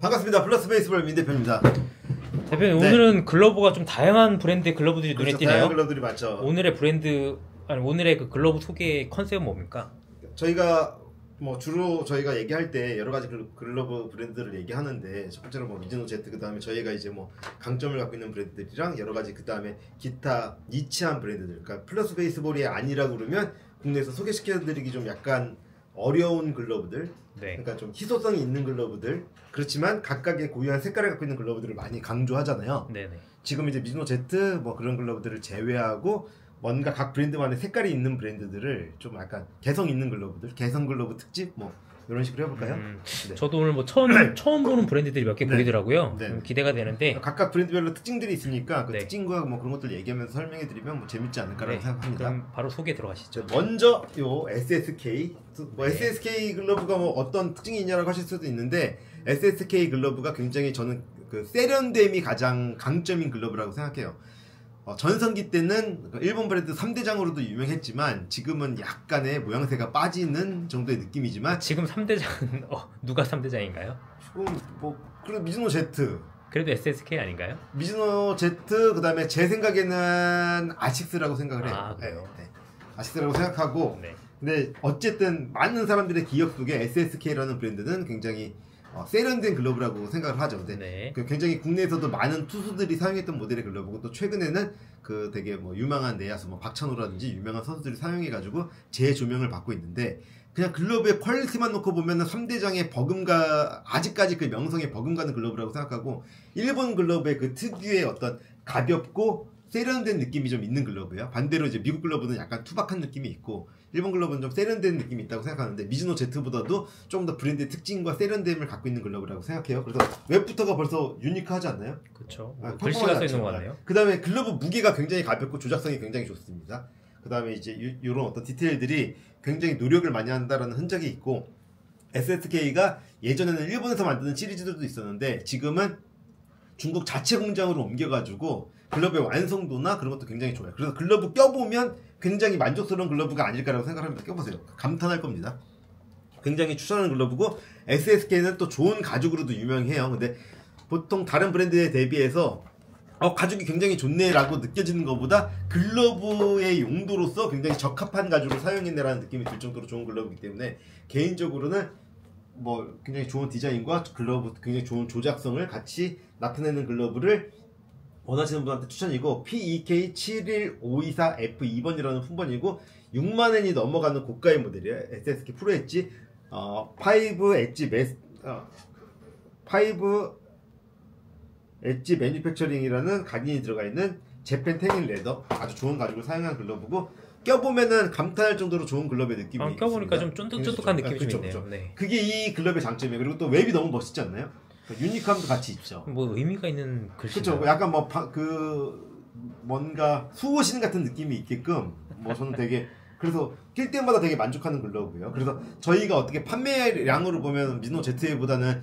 반갑습니다. 플러스 베이스볼 민 대표입니다. 대표님, 네. 오늘은 글러브가 좀 다양한 브랜드의 글러브들이 눈에 띄네요. 다양한 글러브들이 많죠. 오늘의 오늘의 그 글러브 소개 컨셉은 뭡니까? 저희가 주로 저희가 얘기할 때 여러 가지 글러브 브랜드를 얘기하는데, 첫 번째로 미즈노 제트, 그 다음에 저희가 이제 강점을 갖고 있는 브랜드들이랑 여러 가지, 그 다음에 기타 니치한 브랜드들, 그러니까 플러스 베이스볼이 아니라고 그러면 국내에서 소개시켜드리기 좀 약간 어려운 글러브들, 네. 그러니까 좀 희소성이 있는 글러브들, 그렇지만 각각의 고유한 색깔을 갖고 있는 글러브들을 많이 강조하잖아요. 네네. 지금 이제 미즈노 제트 그런 글러브들을 제외하고 뭔가 각 브랜드만의 색깔이 있는 브랜드들을 좀 약간 개성 있는 글러브들, 개성 글러브 특집 이런 식으로 해볼까요? 네. 저도 오늘 처음 보는 브랜드들이 몇 개 네. 보이더라고요. 네. 기대가 되는데, 각각 브랜드별로 특징들이 있으니까 그 네. 특징과 그런 것들 얘기하면서 설명해드리면 재밌지 않을까라고 네. 생각합니다. 그럼 바로 소개 들어가시죠. 먼저 요 SSK, 네. SSK 글러브가 어떤 특징이 있냐라고 하실 수도 있는데, SSK 글러브가 굉장히 저는 그 세련됨이 가장 강점인 글러브라고 생각해요. 전성기 때는 일본 브랜드 3대장으로도 유명했지만 지금은 약간의 모양새가 빠지는 정도의 느낌이지만, 지금 3대장은 누가 3대장인가요? 지금 그래도 미즈노 제트, 그래도 SSK 아닌가요? 미즈노 제트, 그 다음에 제 생각에는 아식스라고 생각을 해요. 아, 그래요? 네. 아식스라고 생각하고, 네. 근데 어쨌든 많은 사람들의 기억 속에 SSK라는 브랜드는 굉장히 세련된 글러브라고 생각을 하죠. 근데 네. 굉장히 국내에서도 많은 투수들이 사용했던 모델의 글러브고, 또 최근에는 그 되게 유명한 내야수 박찬호라든지 유명한 선수들이 사용해가지고 재조명을 받고 있는데, 그냥 글러브의 퀄리티만 놓고 보면은 3대장의 버금가, 아직까지 그 명성에 버금가는 글러브라고 생각하고, 일본 글러브의 그 특유의 어떤 가볍고 세련된 느낌이 좀 있는 글러브예요. 반대로 이제 미국 글러브는 약간 투박한 느낌이 있고, 일본 글러브는 좀 세련된 느낌이 있다고 생각하는데, 미즈노 제트보다도 조금 더 브랜드의 특징과 세련됨을 갖고 있는 글러브라고 생각해요. 그래서 웹부터가 벌써 유니크하지 않나요? 그렇죠. 글씨가 글씨가 써 있는 것 같네요. 그 다음에 글러브 무게가 굉장히 가볍고 조작성이 굉장히 좋습니다. 그 다음에 이제 이런 어떤 디테일들이 굉장히 노력을 많이 한다라는 흔적이 있고, SSK가 예전에는 일본에서 만드는 시리즈들도 있었는데 지금은 중국 자체 공장으로 옮겨가지고 글러브의 완성도나 그런 것도 굉장히 좋아요. 그래서 글러브 껴보면 굉장히 만족스러운 글러브가 아닐까라고 생각합니다. 껴보세요. 감탄할 겁니다. 굉장히 추천하는 글러브고, SSK는 또 좋은 가죽으로도 유명해요. 근데 보통 다른 브랜드에 대비해서 가죽이 굉장히 좋네라고 느껴지는 것보다 글러브의 용도로서 굉장히 적합한 가죽을 사용했네라는 느낌이 들 정도로 좋은 글러브이기 때문에, 개인적으로는 굉장히 좋은 디자인과 글러브 굉장히 좋은 조작성을 같이 나타내는 글러브를 원하시는 분한테 추천이고, PEK71524F2번이라는 품번이고 6만엔이 넘어가는 고가의 모델이에요. SSK 프로 엣지 5 엣지 매니팩처링이라는 각인이 들어가 있는 재팬 태닝 레더, 아주 좋은 가죽을 사용한 글러브고, 껴보면은 감탄할 정도로 좋은 글러브의 느낌이 있습니다. 껴보니까 좀 쫀득쫀득한 느낌이 좀 있네요. 그렇죠. 네. 그게 이 글러브의 장점이에요. 그리고 또 웹이 너무 멋있지 않나요? 유니크함도 같이 있죠. 의미가 있는 글씨죠. 그렇죠. 약간 뭔가 수호신 같은 느낌이 있게끔 저는 되게, 그래서 낄 때마다 되게 만족하는 글러브예요. 그래서 저희가 어떻게 판매량으로 보면 미즈노 제트보다는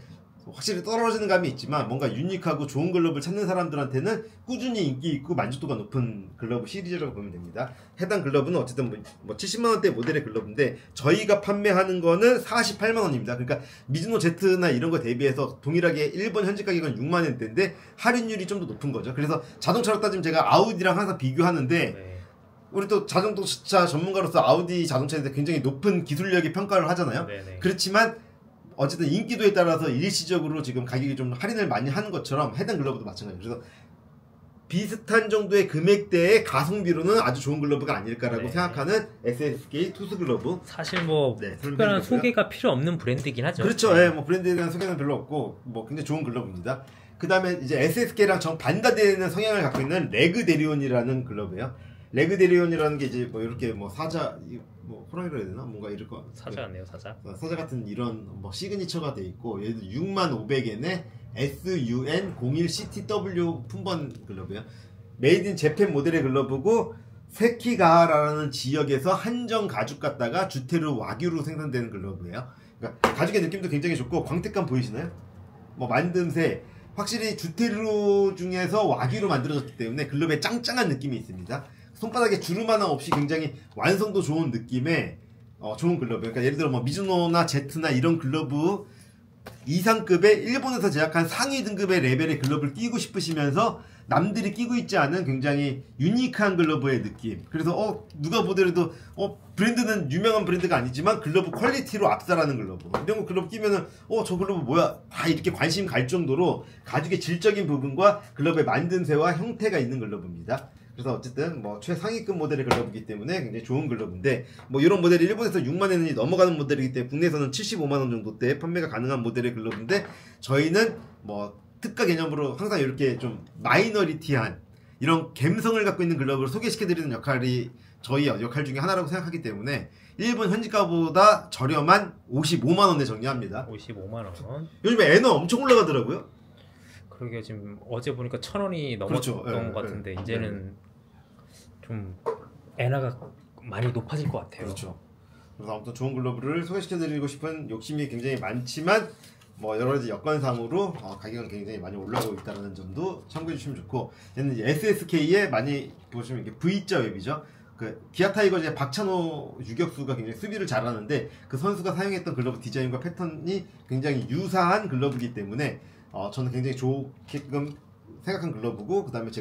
확실히 떨어지는 감이 있지만, 뭔가 유니크하고 좋은 글러브를 찾는 사람들한테는 꾸준히 인기 있고 만족도가 높은 글러브 시리즈라고 보면 됩니다. 해당 글러브는 어쨌든 70만원대 모델의 글러브인데 저희가 판매하는 거는 48만원입니다. 그러니까 미즈노 제트나 이런 거 대비해서 동일하게 일본 현지 가격은 6만원대인데 할인율이 좀 더 높은 거죠. 그래서 자동차로 따지면 제가 아우디랑 항상 비교하는데, 네. 우리 또 자동차 전문가로서 아우디 자동차에 대해 굉장히 높은 기술력의 평가를 하잖아요. 네네. 그렇지만 어쨌든 인기도에 따라서 일시적으로 지금 가격이 좀 할인을 많이 하는 것처럼 해당 글러브도 마찬가지예요. 그래서 비슷한 정도의 금액대의 가성비로는 아주 좋은 글러브가 아닐까라고 네. 생각하는 SSK 투스 글러브. 사실 네, 특별한 소개가 필요 없는 브랜드이긴 하죠. 그렇죠. 네. 브랜드에 대한 소개는 별로 없고 굉장히 좋은 글러브입니다. 그 다음에 이제 SSK랑 정 반대되는 성향을 갖고 있는 레그 데리온이라는 글러브예요. 레그 데리온이라는 게 이제 이렇게 사자, 호랑이라 해야 되나? 뭔가 이럴 거. 사자 같네요, 사자. 사자 같은 이런 시그니처가 돼 있고, 얘도 65,500엔에 SUN01CTW 품번 글러브예요. 메이드 인 재팬 모델의 글러브고, 세키가하라는 지역에서 한정 가죽 갖다가 주테루 와규로 생산되는 글러브예요. 그러니까 가죽의 느낌도 굉장히 좋고, 광택감 보이시나요? 만듦새, 확실히 주테루 중에서 와규로 만들어졌기 때문에 글러브에 짱짱한 느낌이 있습니다. 손바닥에 주름 하나 없이 굉장히 완성도 좋은 느낌의 좋은 글러브. 그러니까 예를 들어 미즈노나 제트나 이런 글러브 이상급의 일본에서 제작한 상위 등급의 레벨의 글러브를 끼고 싶으시면서 남들이 끼고 있지 않은 굉장히 유니크한 글러브의 느낌. 그래서 누가 보더라도 브랜드는 유명한 브랜드가 아니지만 글러브 퀄리티로 압살하는 글러브. 이런 거 글러브 끼면은 저 글러브 뭐야? 다 이렇게 관심 갈 정도로 가죽의 질적인 부분과 글러브의 만듦새와 형태가 있는 글러브입니다. 그래서 어쨌든 뭐 최상위급 모델의 글러브이기 때문에 굉장히 좋은 글러브인데, 뭐 이런 모델이 일본에서 6만 원이 넘어가는 모델이기 때문에 국내에서는 75만 원 정도대 판매가 가능한 모델의 글러브인데, 저희는 뭐 특가 개념으로 항상 이렇게 좀 마이너리티한 이런 감성을 갖고 있는 글러브를 소개시켜드리는 역할이 저희 역할 중에 하나라고 생각하기 때문에 일본 현지가보다 저렴한 55만 원에 정리합니다. 55만 원. 요즘에 에너 엄청 올라가더라고요. 그러게 지금 어제 보니까 1,000원이 넘었던 그렇죠. 것 같은데 이제는 좀 엔화가 많이 높아질 것 같아요. 그렇죠. 그래서 아무튼 좋은 글러브를 소개시켜드리고 싶은 욕심이 굉장히 많지만 뭐 여러 가지 여건상으로 가격은 굉장히 많이 올라가고 있다는 점도 참고해 주시면 좋고, 얘는 이제 SSK에 많이 보시면 이게 V자 웹이죠. 그 기아 타이거즈의 박찬호 유격수가 굉장히 수비를 잘하는데 그 선수가 사용했던 글러브 디자인과 패턴이 굉장히 유사한 글러브이기 때문에 저는 굉장히 좋게끔 생각한 글러브고, 그 다음에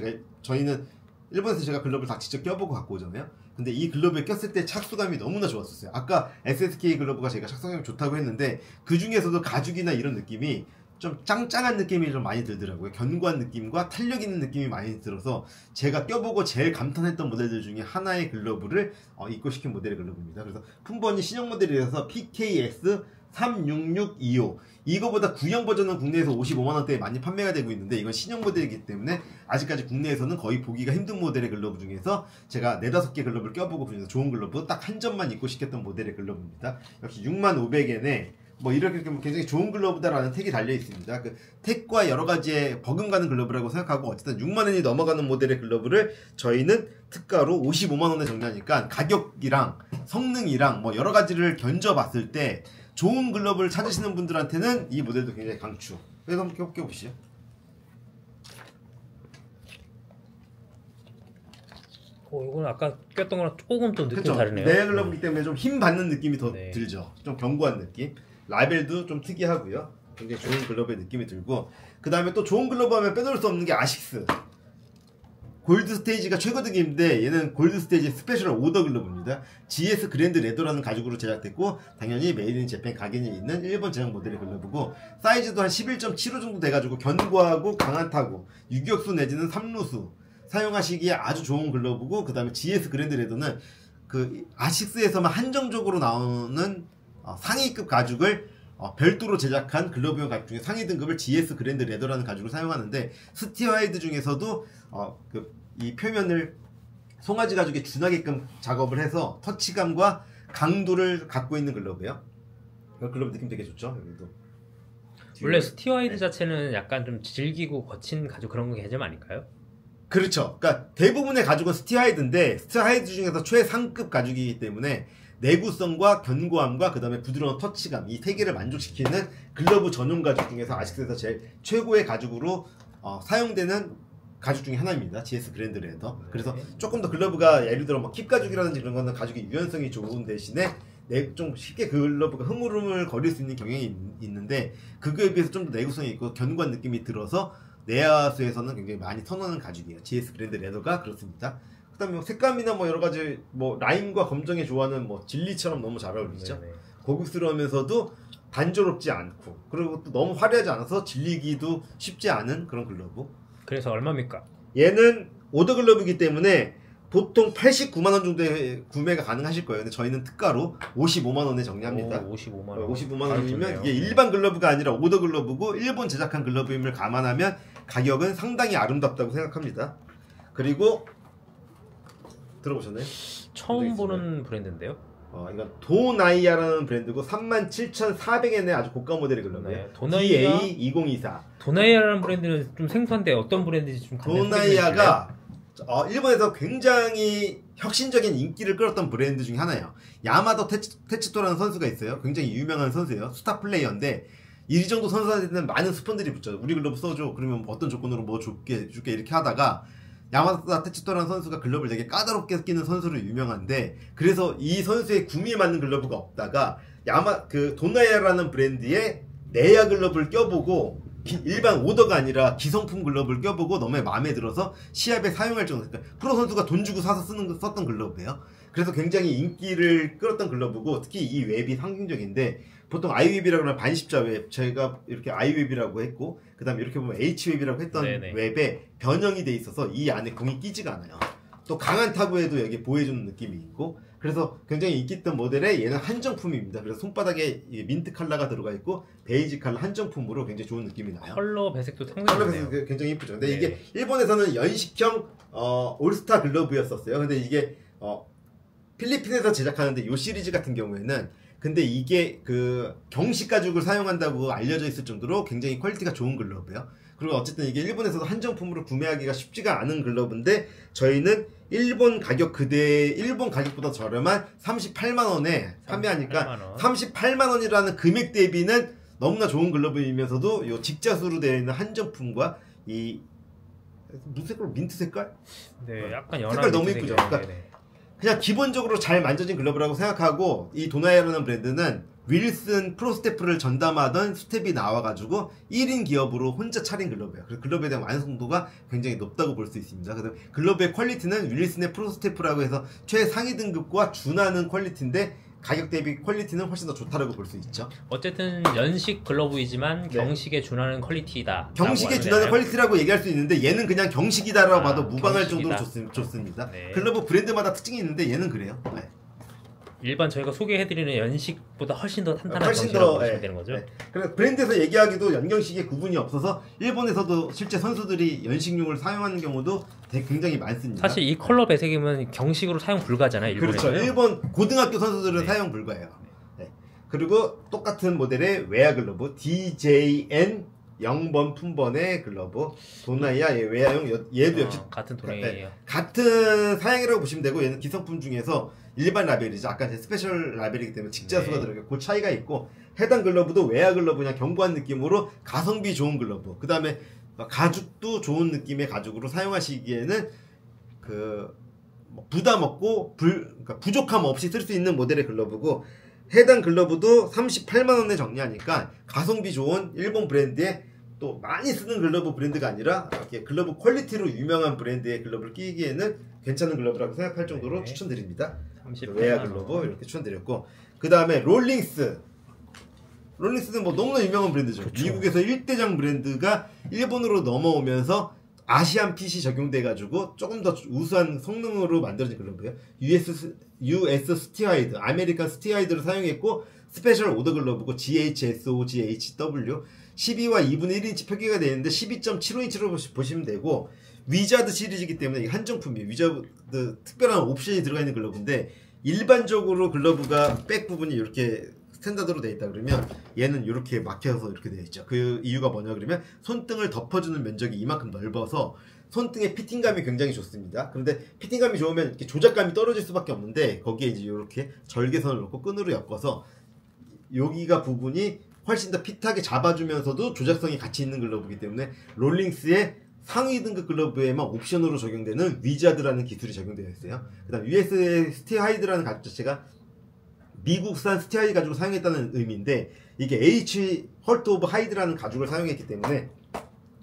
저희는 일본에서 제가 글러브를 다 직접 껴보고 갖고 오잖아요. 근데 이 글러브에 꼈을 때 착수감이 너무나 좋았었어요. 아까 SSK 글러브가 제가 착수감이 좋다고 했는데 그 중에서도 가죽이나 이런 느낌이 좀 짱짱한 느낌이 좀 많이 들더라고요. 견고한 느낌과 탄력 있는 느낌이 많이 들어서 제가 껴보고 제일 감탄했던 모델들 중에 하나의 글러브를 입고시킨 모델의 글러브입니다. 그래서 품번이 신형 모델이라서 PKS 36625, 이거보다 구형 버전은 국내에서 55만원대에 많이 판매가 되고 있는데 이건 신형 모델이기 때문에 아직까지 국내에서는 거의 보기가 힘든 모델의 글러브 중에서 제가 4-5개 글러브를 껴보고 그중에서 좋은 글러브 딱 한 점만 입고 시켰던 모델의 글러브입니다. 역시 65,000엔에 뭐 이렇게 굉장히 좋은 글러브다라는 택이 달려 있습니다. 그 택과 여러 가지의 버금가는 글러브라고 생각하고, 어쨌든 6만원이 넘어가는 모델의 글러브를 저희는 특가로 55만원에 정리하니까 가격이랑 성능이랑 뭐 여러 가지를 견져봤을 때 좋은 글러브를 찾으시는 분들한테는 이 모델도 굉장히 강추. 그래서 한번 껴보시죠. 이건 아까 꼈던 거랑 조금 또 느낌이 그렇죠. 다르네요. 내 글러브이기 때문에 좀 힘 받는 느낌이 더 네. 들죠. 좀 견고한 느낌. 라벨도 좀 특이하고요. 굉장히 좋은 글러브의 느낌이 들고, 그 다음에 또 좋은 글러브 하면 빼놓을 수 없는 게 아식스. 골드 스테이지가 최고등인데 얘는 골드 스테이지 스페셜 오더 글러브입니다. GS 그랜드 레더라는 가죽으로 제작됐고 당연히 메이드 인 재팬 각인이 있는 일본 제작 모델의 글러브고, 사이즈도 한 11.75 정도 돼가지고 견고하고 강한 타구, 유격수 내지는 3루수 사용하시기에 아주 좋은 글러브고, 그 다음에 GS 그랜드 레더는 그 아식스에서만 한정적으로 나오는 상위급 가죽을 별도로 제작한 글러브용 가죽 중에 상위 등급을 GS 그랜드 레더라는 가죽을 사용하는데, 스티어하이드 중에서도 이 표면을 송아지 가죽에 준하게끔 작업을 해서 터치감과 강도를 갖고 있는 글러브예요. 글러브 느낌 되게 좋죠. 여기도 원래 스티어하이드 자체는 약간 좀 질기고 거친 가죽 그런 개념 아닐까요? 그렇죠. 그러니까 대부분의 가죽은 스티어하이드인데 스티어하이드 중에서 최상급 가죽이기 때문에 내구성과 견고함과 그 다음에 부드러운 터치감, 이 세 개를 만족시키는 글러브 전용 가죽 중에서 아식스에서 제일 최고의 가죽으로 사용되는 가죽 중에 하나입니다. GS 그랜드 레더. 그래서 조금 더 글러브가 예를 들어 킵 가죽이라든지 그런 거는 가죽의 유연성이 좋은 대신에 좀 쉽게 글러브가 흐물흐물 거릴 수 있는 경향이 있는데, 그거에 비해서 좀 더 내구성이 있고 견고한 느낌이 들어서 내야수에서는 굉장히 많이 선호하는 가죽이에요. GS 그랜드 레더가 그렇습니다. 그 다음에 색감이나 뭐 여러 가지 뭐 라인과 검정에 좋아하는 뭐 진리처럼 너무 잘 어울리죠. 네네. 고급스러우면서도 단조롭지 않고, 그리고 또 너무 화려하지 않아서 질리기도 쉽지 않은 그런 글러브. 그래서 얼마입니까? 얘는 오더 글러브이기 때문에 보통 89만원 정도에 구매가 가능하실 거예요. 근데 저희는 특가로 55만원에 정리합니다. 55만원. 55만원이면 이게 일반 글러브가 아니라 오더 글러브고 일본 제작한 글러브임을 감안하면 가격은 상당히 아름답다고 생각합니다. 그리고 들어보셨나요? 처음 보는 브랜드인데요. 이건 도나이아라는 브랜드고 37,400엔의 아주 고가 모델의 글러브예요. 네, 도나이아 DA2024. 도나이아라는 브랜드는 좀 생소한데 어떤 브랜드인지 좀 도나이아가 일본에서 굉장히 혁신적인 인기를 끌었던 브랜드 중에 하나예요. 야마도 테츠토라는 선수가 있어요. 굉장히 유명한 선수예요. 스타 플레이어인데 이 정도 선수한테는 많은 스폰들이 붙죠. 우리 글러브 써줘. 그러면 어떤 조건으로 뭐 줄게 이렇게 하다가 야마다 테츠토라는 선수가 글러브를 되게 까다롭게 끼는 선수로 유명한데, 그래서 이 선수의 구미에 맞는 글러브가 없다가 도나이아라는 브랜드의 내야 글러브를 껴보고 일반 오더가 아니라 기성품 글러브를 껴보고 너무 마음에 들어서 시합에 사용할 정도. 그러니까 프로 선수가 돈 주고 사서 썼던 글러브예요. 그래서 굉장히 인기를 끌었던 글러브고 특히 이 웹이 상징적인데 보통 아이웹이라고 하면 반십자 웹, 제가 이렇게 아이웹이라고 했고 그 다음에 이렇게 보면 H웹이라고 했던 네네. 웹에 변형이 돼 있어서 이 안에 공이 끼지가 않아요. 또 강한 타구에도 여기 보호해주는 느낌이 있고 그래서 굉장히 인기 있던 모델에 얘는 한정품입니다. 그래서 손바닥에 민트 컬러가 들어가 있고 베이지 컬러 한정품으로 굉장히 좋은 느낌이 나요. 컬러 배색도 컬러 상당히 좋네요. 배색 굉장히 이쁘죠. 근데 네. 이게 일본에서는 연식형 올스타 글러브였었어요. 근데 이게 필리핀에서 제작하는데 이 시리즈 같은 경우에는 근데 이게 그 경식 가죽을 사용한다고 알려져 있을 정도로 굉장히 퀄리티가 좋은 글러브예요. 그리고 어쨌든 이게 일본에서도 한정품으로 구매하기가 쉽지가 않은 글러브인데 저희는 일본 가격보다 저렴한 38만 원에 판매하니까 38만 원이라는 금액 대비는 너무나 좋은 글러브이면서도 요 직자수로 되어 있는 한정품과 이 무슨 색깔? 민트 색깔? 네, 약간 연한 색깔 너무 이쁘죠. 그러니까 그냥 기본적으로 잘 만져진 글러브라고 생각하고 이 도나야라는 브랜드는 윌슨 프로스테프를 전담하던 스텝이 나와가지고 1인 기업으로 혼자 차린 글러브예요. 그래서 글러브에 대한 완성도가 굉장히 높다고 볼 수 있습니다. 그래서 글러브의 퀄리티는 윌슨의 프로스테프라고 해서 최상위 등급과 준하는 퀄리티인데 가격 대비 퀄리티는 훨씬 더 좋다라고 볼 수 있죠. 어쨌든 연식 글러브이지만 경식에 준하는 퀄리티다. 경식에 준하는 퀄리티라고 얘기할 수 있는데 얘는 그냥 경식이다라고 봐도 무방할 경식이다. 정도로 좋습니다. 네. 글러브 브랜드마다 특징이 있는데 얘는 그래요. 네. 일반 저희가 소개해드리는 연식보다 훨씬 더 탄탄한 훨씬 경식이라고 더, 보시면 되는 거죠. 네. 그래서 브랜드에서 얘기하기도 연경식에 구분이 없어서 일본에서도 실제 선수들이 연식용을 사용하는 경우도 굉장히 많습니다. 사실 이 컬러 배색이면 경식으로 사용 불가잖아요. 일본에서는. 그렇죠. 일본 고등학교 선수들은 사용 불가해요. 네. 그리고 똑같은 모델의 웨어 글러브 DJN 0번 품번의 글러브 도나이야 웨어용 얘도 역시 같은 도나이예요. 같은 사양이라고 보시면 되고 얘는 기성품 중에서 일반 라벨이죠. 아까 제 스페셜 라벨이기 때문에 직자수가 들어가고 그 차이가 있고 해당 글러브도 웨어 글러브 그냥 견고한 느낌으로 가성비 좋은 글러브 그 다음에 가죽도 좋은 느낌의 가죽으로 사용하시기에는 부담 없고 그러니까 부족함 없이 쓸 수 있는 모델의 글러브고 해당 글러브도 38만 원에 정리하니까 가성비 좋은 일본 브랜드의 또 많이 쓰는 글러브 브랜드가 아니라 이렇게 글러브 퀄리티로 유명한 브랜드의 글러브를 끼기에는 괜찮은 글러브라고 생각할 정도로 추천드립니다. 웨어 글러브 이렇게 추천드렸고 그 다음에 롤링스는 뭐 너무나 유명한 브랜드죠. 그쵸. 미국에서 1대장 브랜드가 일본으로 넘어오면서 아시안 핏이 적용돼가지고 조금 더 우수한 성능으로 만들어진 글러브예요. US 스티하이드, 아메리칸 스티하이드를 사용했고 스페셜 오더 글러브고 GHSOGHW 12와 2분의 1인치 표기가 되는데 12.75인치로 보시면 되고 위자드 시리즈이기 때문에 이게 한정품이에요. 위자드 특별한 옵션이 들어가 있는 글러브인데 일반적으로 글러브가 백 부분이 이렇게 스탠다드로 되어 있다 그러면 얘는 이렇게 막혀서 이렇게 되어 있죠. 그 이유가 뭐냐 그러면 손등을 덮어주는 면적이 이만큼 넓어서 손등의 피팅감이 굉장히 좋습니다. 그런데 피팅감이 좋으면 이렇게 조작감이 떨어질 수밖에 없는데 거기에 이제 이렇게 절개선을 넣고 끈으로 엮어서 여기가 부분이 훨씬 더 핏하게 잡아주면서도 조작성이 같이 있는 글러브이기 때문에 롤링스의 상위 등급 글러브에만 옵션으로 적용되는 위자드라는 기술이 적용되어 있어요. 그 다음 US의 스티하이드라는 가죽 자체가 미국산 스티하이드 가죽을 사용했다는 의미인데 이게 H 헐트 오브 하이드라는 가죽을 사용했기 때문에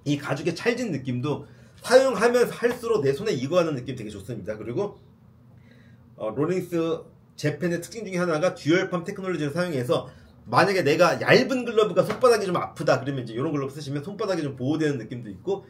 이 가죽의 찰진 느낌도 사용하면 할수록 내 손에 익어가는 느낌 되게 좋습니다. 그리고 롤링스 재팬의 특징 중에 하나가 듀얼펌 테크놀로지를 사용해서 만약에 내가 얇은 글러브가 손바닥이 좀 아프다 그러면 이제 이런 글러브 쓰시면 손바닥이 좀 보호되는 느낌도 있고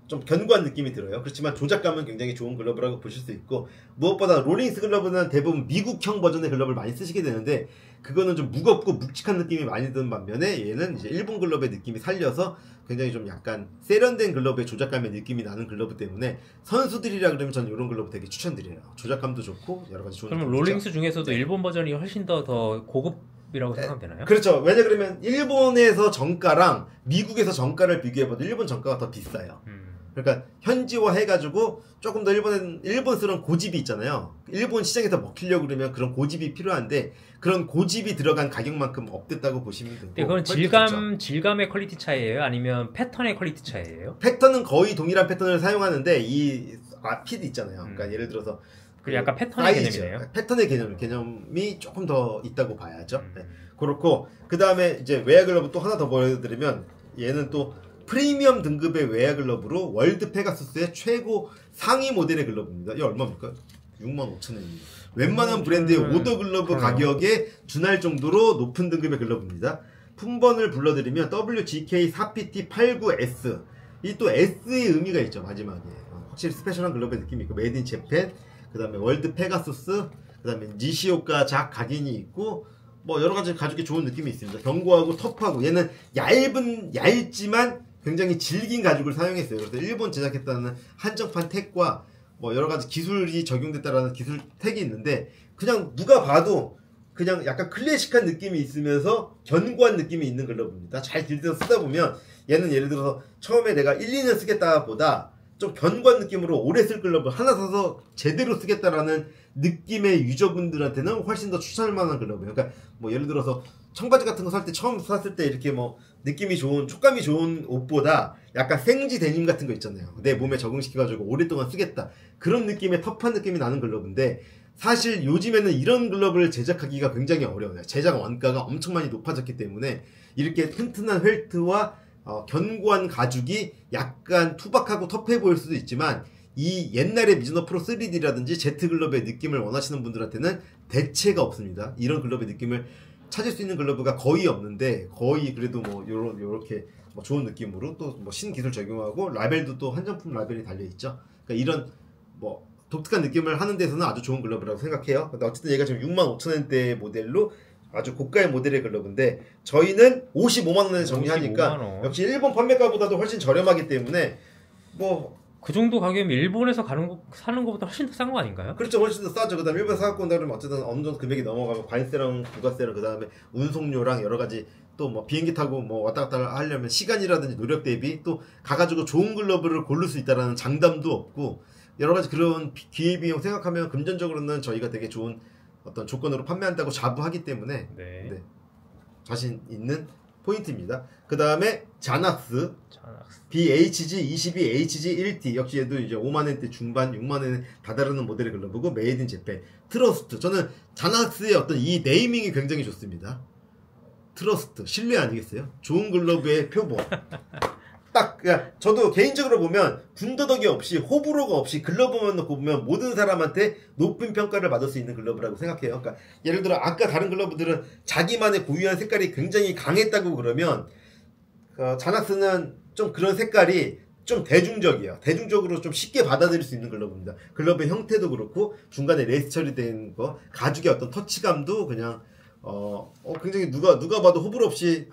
좀 견고한 느낌이 들어요. 그렇지만 조작감은 굉장히 좋은 글러브라고 보실 수 있고 무엇보다 롤링스 글러브는 대부분 미국형 버전의 글러브를 많이 쓰시게 되는데 그거는 좀 무겁고 묵직한 느낌이 많이 드는 반면에 얘는 이제 일본 글러브의 느낌이 살려서 굉장히 좀 약간 세련된 글러브의 조작감의 느낌이 나는 글러브 때문에 선수들이라 그러면 저는 이런 글러브 되게 추천드려요. 조작감도 좋고 여러 가지 좋은. 그럼 롤링스 중에서도 일본 버전이 훨씬 더 고급이라고 생각하면 되나요? 그렇죠. 왜냐 그러면 일본에서 정가랑 미국에서 정가를 비교해봐도 일본 정가가 더 비싸요. 그러니까 현지화 해가지고 조금 더 일본스러운 고집이 있잖아요. 일본 시장에서 먹히려고 그러면 그런 고집이 필요한데 그런 고집이 들어간 가격만큼 업됐다고 보시면 되고. 그건 질감의 퀄리티 차이예요? 아니면 패턴의 퀄리티 차이예요? 패턴은 거의 동일한 패턴을 사용하는데 이 핏 있잖아요. 그러니까 예를 들어서 그 약간 패턴의 사이즈, 개념이네요. 패턴의 개념이 조금 더 있다고 봐야죠. 네. 그렇고 그 다음에 이제 웨어 글러브 또 하나 더 보여드리면 얘는 또 프리미엄 등급의 웨어 글러브로 월드 페가수스의 최고 상위 모델의 글러브입니다. 이게 얼마입니까? 65,000원입니다. 웬만한 브랜드의 오더 글러브 가격에 준할 정도로 높은 등급의 글러브입니다. 품번을 불러드리면 WGK4PT89S. 이 또 S의 의미가 있죠, 마지막에. 확실히 스페셜한 글러브의 느낌이 있고, 메이드 인 재팬, 그 다음에 월드 페가수스, 그 다음에 니시오카 작 각인이 있고, 뭐 여러 가지 가죽이 좋은 느낌이 있습니다. 견고하고 터프하고, 얘는 얇지만 굉장히 질긴 가죽을 사용했어요. 그래서 일본 제작했다는 한정판 택과 뭐 여러 가지 기술이 적용됐다라는 기술 택이 있는데, 그냥 누가 봐도 그냥 약간 클래식한 느낌이 있으면서 견고한 느낌이 있는 글러브입니다. 잘 들여서 쓰다 보면 얘는 예를 들어서 처음에 내가 1, 2년 쓰겠다 보다 좀 견고한 느낌으로 오래 쓸 글러브 하나 사서 제대로 쓰겠다라는 느낌의 유저분들한테는 훨씬 더 추천할 만한 글러브예요. 그러니까 뭐 예를 들어서 청바지 같은 거 살 때 처음 샀을 때 이렇게 뭐 느낌이 좋은 촉감이 좋은 옷보다 약간 생지 데님 같은 거 있잖아요. 내 몸에 적응시켜가지고 오랫동안 쓰겠다 그런 느낌의 터프한 느낌이 나는 글러브인데, 사실 요즘에는 이런 글러브를 제작하기가 굉장히 어려워요. 제작 원가가 엄청 많이 높아졌기 때문에 이렇게 튼튼한 펠트와 견고한 가죽이 약간 투박하고 터프해 보일 수도 있지만, 이 옛날의 미즈노 프로 3D라든지 제트 글러브의 느낌을 원하시는 분들한테는 대체가 없습니다. 이런 글러브의 느낌을 찾을 수 있는 글러브가 거의 없는데, 거의 그래도 뭐 요렇게 뭐 좋은 느낌으로 또 뭐 신기술 적용하고 라벨도 또 한정품 라벨이 달려있죠. 그러니까 이런 뭐 독특한 느낌을 하는 데서는 아주 좋은 글러브라고 생각해요. 근데 어쨌든 얘가 지금 65,000원대 모델로 아주 고가의 모델의 글러브인데, 저희는 55만원에 정리하니까 55만 원. 역시 일본 판매가보다도 훨씬 저렴하기 때문에 뭐 그 정도 가격이면 일본에서 사는 것보다 훨씬 더 싼 거 아닌가요? 그렇죠. 훨씬 더 싸죠. 그 다음에 일본에서 사갖고 온다 그러면 어쨌든 어느 정도 금액이 넘어가면 관세랑 부가세랑 그 다음에 운송료랑 여러 가지 또 뭐 비행기 타고 뭐 왔다 갔다 하려면 시간이라든지 노력 대비 또 가가지고 좋은 글러브를 고를 수 있다라는 장담도 없고, 여러 가지 그런 기회비용 생각하면 금전적으로는 저희가 되게 좋은 어떤 조건으로 판매한다고 자부하기 때문에 네, 자신 있는 포인트입니다. 그 다음에 자낙스 BHG22HG1T, 역시 얘도 이제 5만원대 중반 6만원에 다다르는 모델의 글러브고, 메이드 인 재팬. 트러스트, 저는 자낙스의 어떤 이 네이밍이 굉장히 좋습니다. 트러스트, 신뢰 아니겠어요? 좋은 글러브의 표본. 딱 저도 개인적으로 보면 군더더기 없이 호불호가 없이 글러브만 놓고 보면 모든 사람한테 높은 평가를 받을 수 있는 글러브라고 생각해요. 그러니까 예를 들어 아까 다른 글러브들은 자기만의 고유한 색깔이 굉장히 강했다고 그러면, 자낙스는 좀 그런 색깔이 좀 대중적이에요. 대중적으로 좀 쉽게 받아들일 수 있는 글러브입니다. 글러브의 형태도 그렇고 중간에 레이스 처리된 거, 가죽의 어떤 터치감도 그냥 굉장히 누가 봐도 호불호 없이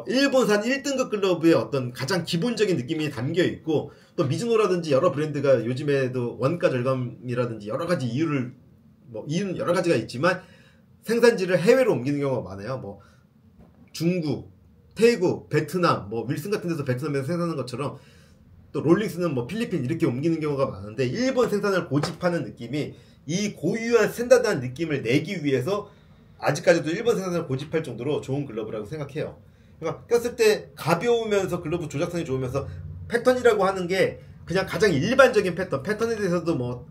일본산 1등급 글러브의 어떤 가장 기본적인 느낌이 담겨 있고, 또 미즈노라든지 여러 브랜드가 요즘에도 원가 절감이라든지 여러 가지 이유는 여러 가지가 있지만 생산지를 해외로 옮기는 경우가 많아요. 뭐 중국, 태국, 베트남, 뭐 윌슨 같은 데서 베트남에서 생산하는 것처럼 또 롤링스는 뭐 필리핀 이렇게 옮기는 경우가 많은데, 일본 생산을 고집하는 느낌이 이 고유한 스탠다드한 느낌을 내기 위해서 아직까지도 일본 생산을 고집할 정도로 좋은 글러브라고 생각해요. 그러니까 꼈을 때 가벼우면서 글러브 조작성이 좋으면서 패턴이라고 하는 게 그냥 가장 일반적인 패턴에 대해서도 뭐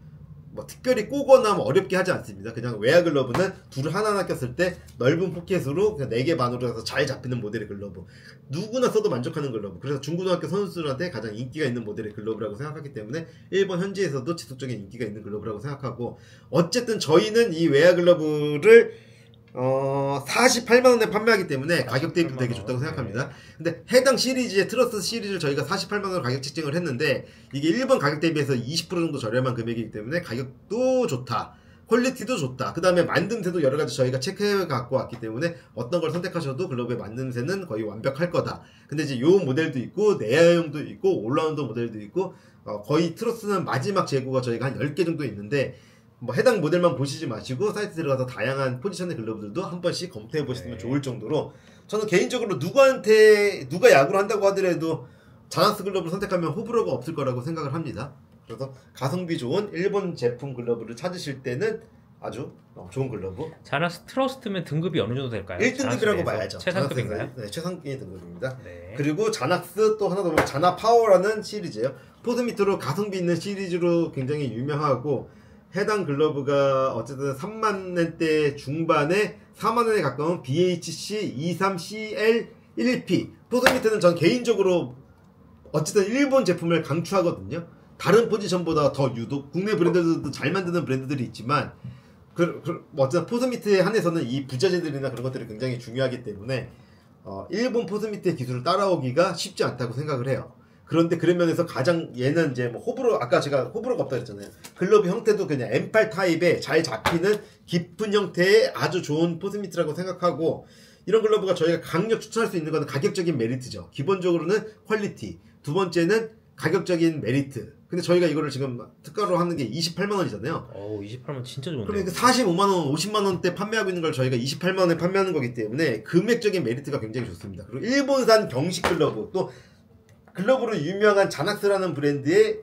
특별히 꼬거나 뭐 어렵게 하지 않습니다. 그냥 웨어 글러브는 둘을 하나하나 꼈을 때 넓은 포켓으로 그냥 4개 반으로 해서 잘 잡히는 모델의 글러브, 누구나 써도 만족하는 글러브, 그래서 중고등학교 선수들한테 가장 인기가 있는 모델의 글러브라고 생각하기 때문에 일본 현지에서도 지속적인 인기가 있는 글러브라고 생각하고, 어쨌든 저희는 이 웨어 글러브를 48만원에 판매하기 때문에 가격 대비도 되게 좋다고 생각합니다. 근데 해당 시리즈의 트러스 시리즈를 저희가 48만원으로 가격 책정을 했는데, 이게 일본 가격 대비해서 20% 정도 저렴한 금액이기 때문에 가격도 좋다, 퀄리티도 좋다, 그 다음에 만듦새도 여러 가지 저희가 체크해 갖고 왔기 때문에 어떤 걸 선택하셔도 글러브의 만듦새는 거의 완벽할 거다. 근데 이제 요 모델도 있고 내야용도 있고 올라운드 모델도 있고, 거의 트러스는 마지막 재고가 저희가 한 10개 정도 있는데, 뭐 해당 모델만 보시지 마시고 사이트 들어가서 다양한 포지션의 글러브들도 한 번씩 검토해 보시면 좋을 정도로, 저는 개인적으로 누가 야구를 한다고 하더라도 자낙스 글러브를 선택하면 호불호가 없을 거라고 생각을 합니다. 그래서 가성비 좋은 일본 제품 글러브를 찾으실 때는 아주 좋은 글러브. 자낙스 트러스트면 등급이 어느 정도 될까요? 1등급이라고 봐야죠. 최상급인가요? 네, 최상급의 등급입니다. 네. 그리고 자낙스 또 하나 더 보면 자나 파워라는 시리즈예요. 포드 밑으로 가성비 있는 시리즈로 굉장히 유명하고, 해당 글러브가 어쨌든 3만원대 중반에 4만원에 가까운 BHC 23CL1P 포스미트는 전 개인적으로 어쨌든 일본 제품을 강추하거든요. 다른 포지션보다 더 유독 국내 브랜드들도 잘 만드는 브랜드들이 있지만 어쨌든 포스미트에 한해서는 이 부자재들이나 그런 것들이 굉장히 중요하기 때문에 일본 포스미트의 기술을 따라오기가 쉽지 않다고 생각을 해요. 그런데 그런 면에서 가장 얘는 이제 뭐 호불호, 아까 제가 호불호가 없다 그랬잖아요. 글러브 형태도 그냥 M8 타입에 잘 잡히는 깊은 형태의 아주 좋은 포스미트라고 생각하고, 이런 글러브가 저희가 강력 추천할 수 있는 건 가격적인 메리트죠. 기본적으로는 퀄리티, 두 번째는 가격적인 메리트. 근데 저희가 이거를 지금 특가로 하는 게 28만원이잖아요. 28만원 진짜 좋은데. 그러니까 45만원, 50만원대 판매하고 있는 걸 저희가 28만원에 판매하는 거기 때문에 금액적인 메리트가 굉장히 좋습니다. 그리고 일본산 경식 글러브, 또 글러브로 유명한 자낙스라는 브랜드의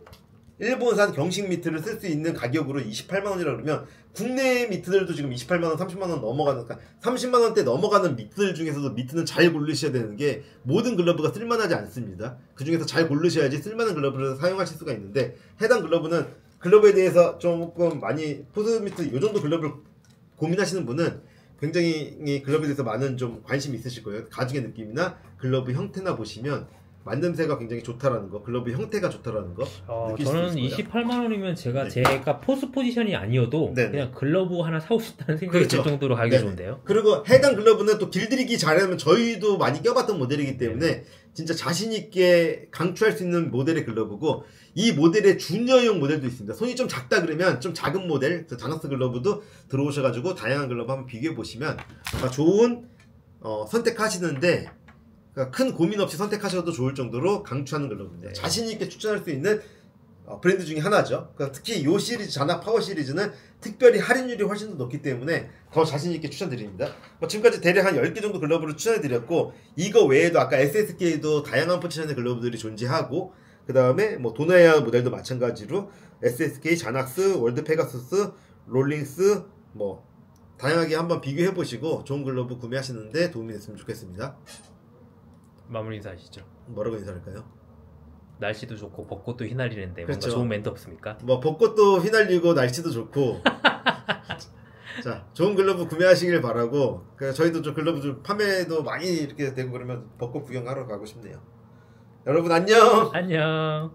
일본산 경식 미트를 쓸 수 있는 가격으로 28만원이라 그러면 국내 미트들도 지금 28만원, 30만원 넘어가는, 그러니까 30만원대 넘어가는 미트들 중에서도 미트는 잘 고르셔야 되는 게 모든 글러브가 쓸만하지 않습니다. 그 중에서 잘 고르셔야지 쓸만한 글러브를 사용하실 수가 있는데, 해당 글러브는 글러브에 대해서 조금 많이 포스미트 요정도 글러브를 고민하시는 분은 굉장히 글러브에 대해서 많은 좀 관심이 있으실 거예요. 가죽의 느낌이나 글러브 형태나 보시면 만듦새가 굉장히 좋다라는 거, 글러브 형태가 좋다라는 거 느낄 수 저는 있을 거예요. 28만원이면 네. 제가 포스 포지션이 아니어도 네네. 그냥 글러브 하나 사고 싶다는 생각이 그렇죠. 들 정도로 가격이 네네. 좋은데요. 그리고 해당 글러브는 또 길들이기 잘하면 저희도 많이 껴봤던 모델이기 때문에 진짜 자신있게 강추할 수 있는 모델의 글러브고, 이 모델의 주니어용 모델도 있습니다. 손이 좀 작다 그러면 좀 작은 모델 자낙스 글러브도 들어오셔가지고 다양한 글러브 한번 비교해보시면 좋은 선택하시는데, 그러니까 큰 고민 없이 선택하셔도 좋을 정도로 강추하는 글러브입니다. 자신있게 추천할 수 있는 브랜드 중에 하나죠. 그러니까 특히 이 시리즈, 자낙 파워 시리즈는 특별히 할인율이 훨씬 더 높기 때문에 더 자신있게 추천드립니다. 지금까지 대략 한 10개 정도 글러브를 추천해드렸고, 이거 외에도 아까 SSK도 다양한 포지션의 글러브들이 존재하고, 그 다음에 뭐 도나야 모델도 마찬가지로 SSK, 자낙스, 월드 페가수스, 롤링스 뭐 다양하게 한번 비교해보시고 좋은 글러브 구매하시는데 도움이 됐으면 좋겠습니다. 마무리 인사하시죠. 뭐라고 인사할까요? 날씨도 좋고 벚꽃도 휘날리는데 그렇죠. 뭔가 좋은 멘트 없습니까? 뭐 벚꽃도 휘날리고 날씨도 좋고 자, 좋은 글러브 구매하시길 바라고, 저희도 좀 글러브 좀 판매도 많이 이렇게 되고 그러면 벚꽃 구경하러 가고 싶네요. 여러분 안녕. 안녕.